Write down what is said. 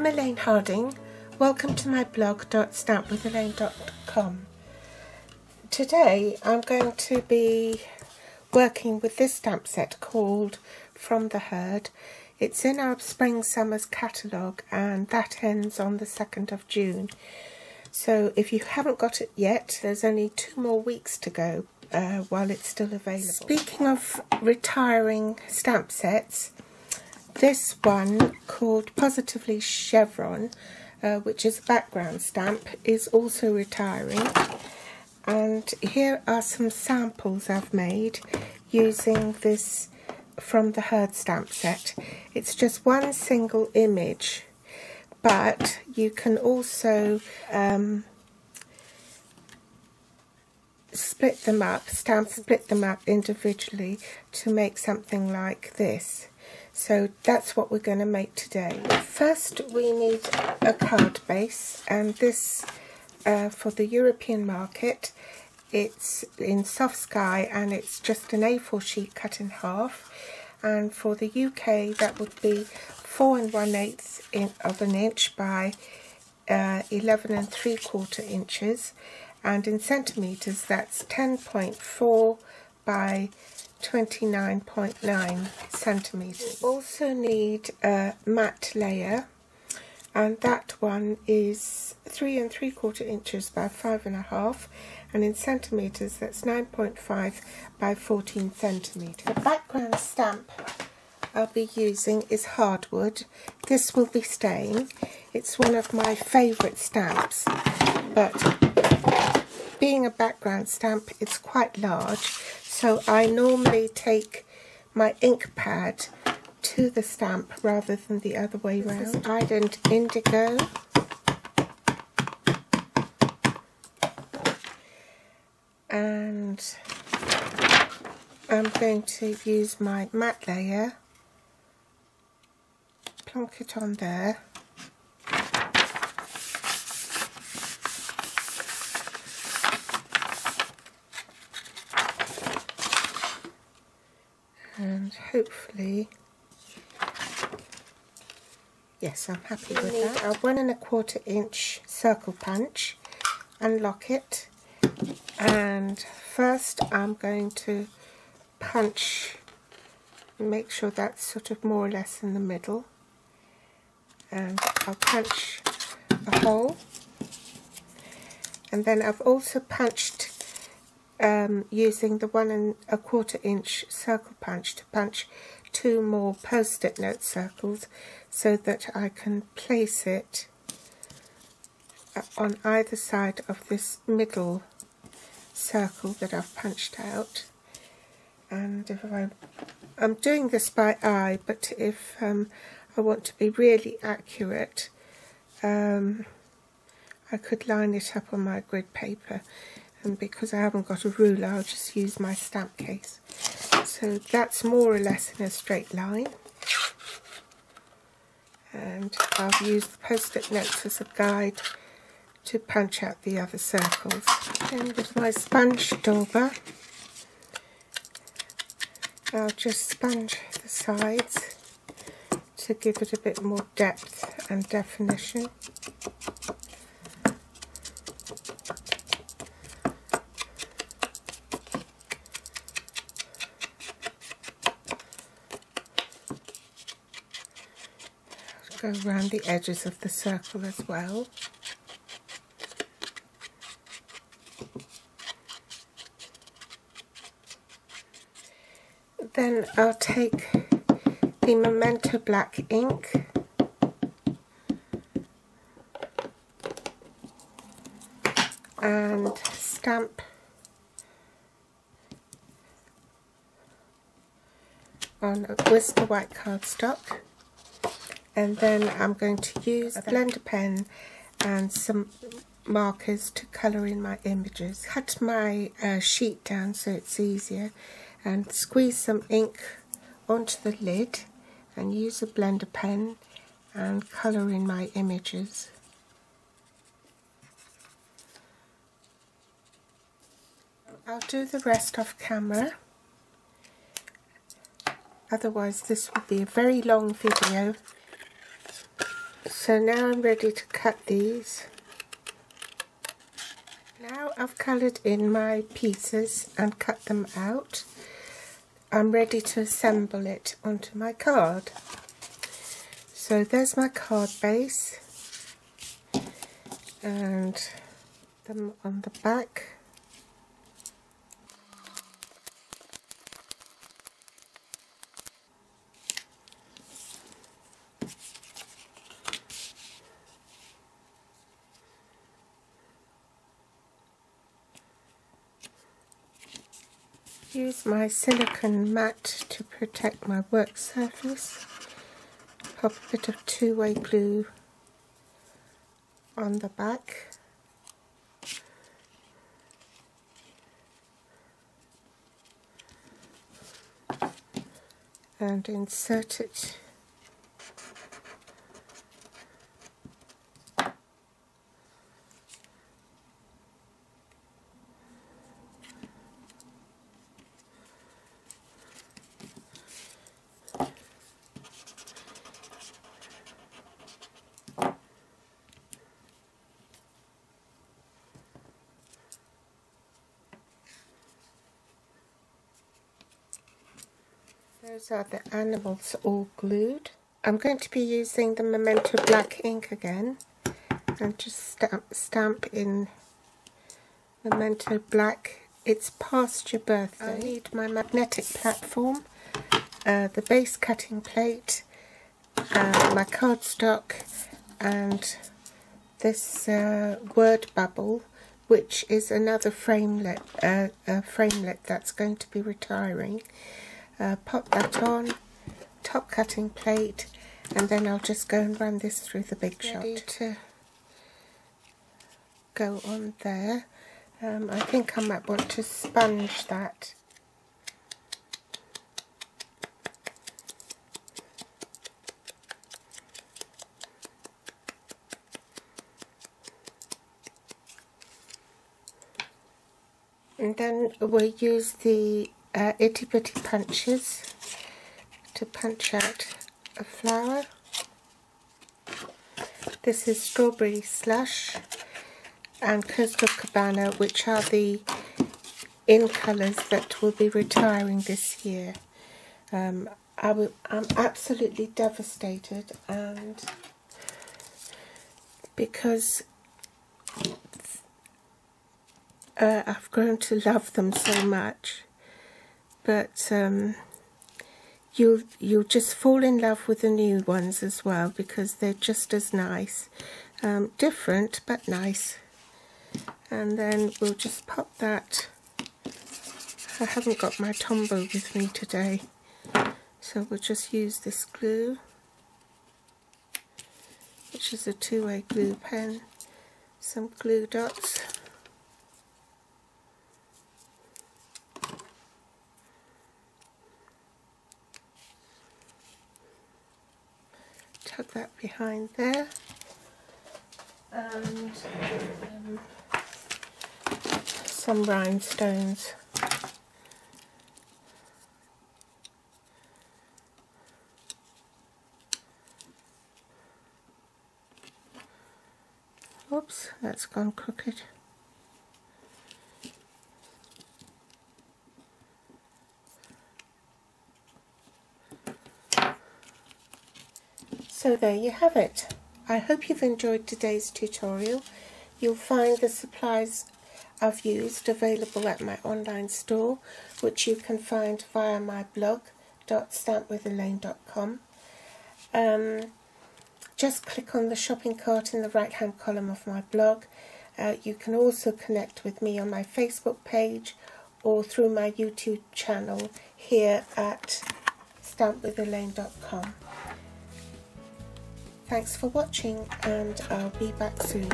I'm Elaine Harding. Welcome to my blog stampwithelaine.com. Today I'm going to be working with this stamp set called From the Herd. It's in our Spring Summers catalogue and that ends on the 2nd of June. So if you haven't got it yet, there's only 2 more weeks to go while it's still available. Speaking of retiring stamp sets, this one called Positively Chevron, which is a background stamp, is also retiring. And here are some samples I've made using this From the Herd stamp set. It's just one single image, but you can also split them up individually to make something like this. So that's what we're going to make today. First we need a card base, and this for the European market it's in soft sky and it's just an A4 sheet cut in half, and for the UK that would be 4 1/8 of an inch by 11 3/4 inches, and in centimetres that's 10.4 by 29.9 centimetres. We also need a matte layer, and that one is 3 3/4 inches by 5.5, and in centimetres that's 9.5 by 14 centimetres. The background stamp I'll be using is hardwood. This will be staying. It's one of my favourite stamps, but being a background stamp it's quite large, so I normally take my ink pad to the stamp rather than the other way round. Ardent indigo, and I'm going to use my matte layer, plonk it on there, and hopefully, yes, I'm happy with that. A 1 1/4 inch circle punch, unlock it, and first I'm going to punch, make sure that's sort of more or less in the middle, and I'll punch a hole, and then I've also punched using the 1 1/4 inch circle punch to punch 2 more post-it note circles so that I can place it on either side of this middle circle that I've punched out. And if I'm doing this by eye, but if I want to be really accurate, I could line it up on my grid paper, and because I haven't got a ruler I'll just use my stamp case. So that's more or less in a straight line, and I'll use the post-it notes as a guide to punch out the other circles. And with my sponge dauber I'll just sponge the sides to give it a bit more depth and definition. Go around the edges of the circle as well. Then I'll take the Memento black ink and stamp on a Whisper white cardstock, and then I'm going to use a blender pen and some markers to colour in my images. Cut my sheet down so it's easier, and squeeze some ink onto the lid and use a blender pen and colour in my images. I'll do the rest off camera, otherwise this will be a very long video. So now I'm ready to cut these. Now I've coloured in my pieces and cut them out. I'm ready to assemble it onto my card. So there's my card base and them on the back. Use my silicone mat to protect my work surface. Pop a bit of two-way glue on the back. And insert it . Those are the animals all glued. I'm going to be using the Memento black ink again and just stamp in Memento black. It's past your birthday. I need my magnetic platform, the base cutting plate, my cardstock, and this word bubble, which is another framelit, framelit that's going to be retiring. Pop that on, top cutting plate, and then I'll just go and run this through the big shot. Ready to go on there. I think I might want to sponge that. And then we'll use the itty bitty punches to punch out a flower. This is Strawberry Slush and Coastal Cabana, which are the in colours that will be retiring this year. I'm absolutely devastated, and because I've grown to love them so much. But you'll just fall in love with the new ones as well, because they're just as nice. Different but nice. And then we'll just pop that. I haven't got my Tombow with me today, so we'll just use this glue, which is a two-way glue pen, some glue dots. Tuck that behind there, and some rhinestones. Oops, that's gone crooked. So there you have it. I hope you've enjoyed today's tutorial. You'll find the supplies I've used available at my online store, which you can find via my blog .stampwithelaine.com. Just click on the shopping cart in the right hand column of my blog. You can also connect with me on my Facebook page or through my YouTube channel here at stampwithelaine.com. Thanks for watching, and I'll be back soon.